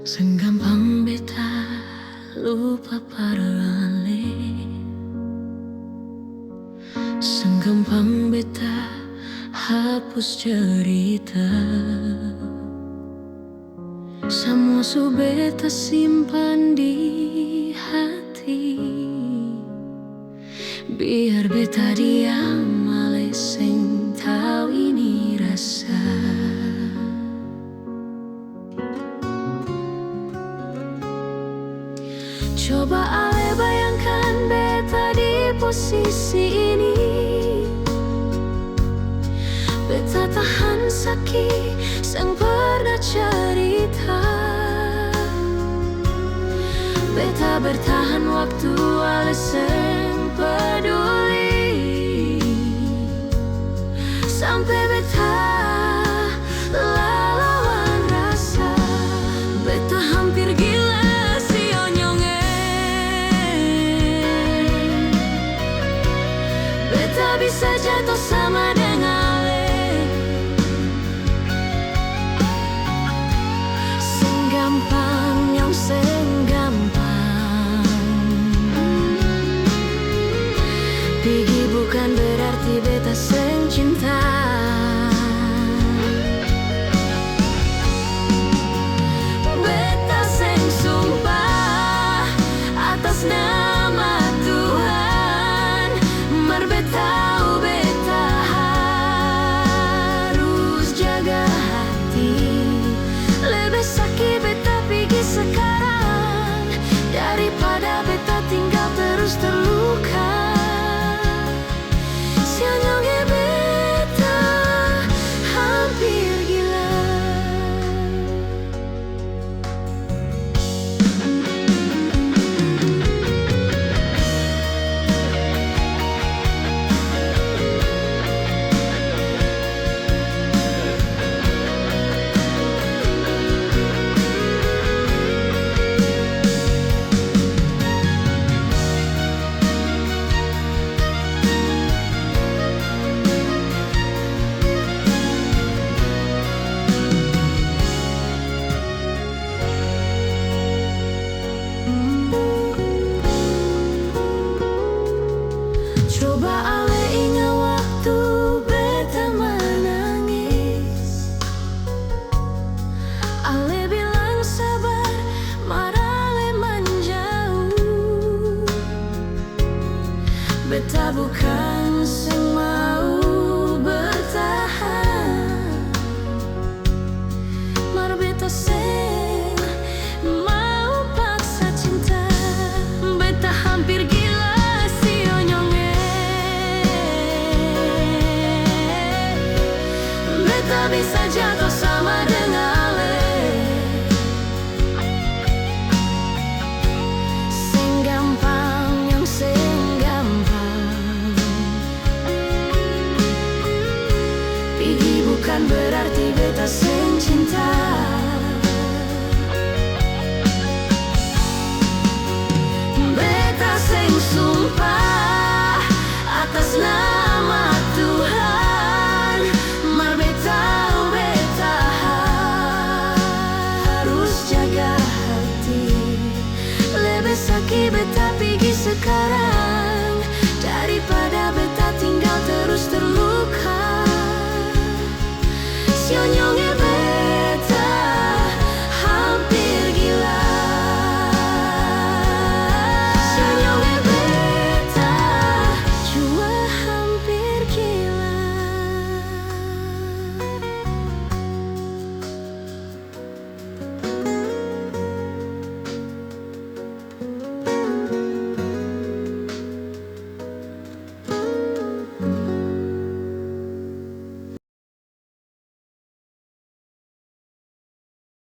Senggampang beta lupa parale, senggampang beta hapus cerita. Semua su beta simpan di hati, biar beta diam ale seng tau ini rasa. Coba ale bayangkan beta di posisi ini, beta tahan sakit, sang pernah cerita. Beta bertahan waktu ale seng peduli, sampai beta lawan rasa. Beta hampir gila si onyonge, beta bisa jatuh sama dengan pergi bukan berarti beta seng cinta. Beta seng sumpah atas nama Tuhan, mar beta harus jaga hati. Lebih sakit beta pergi sekarang daripada beta tinggal terus terluka. Coba ale ingat waktu beta menangis, ale bilang sabar, mar ale menjauh. Beta bukan seng mau bertahan, mar beta seng mau paksa cinta. Beta hampir gila si onyonge, beta bisa jatuh sama dengan ale. Seng gampang, yang seng gampang. Pergi bukan berarti beta seng cinta. Beta seng sumpah atas nama Tuhan, mar beta harus jaga hati. Lebih sakit beta pergi sekarang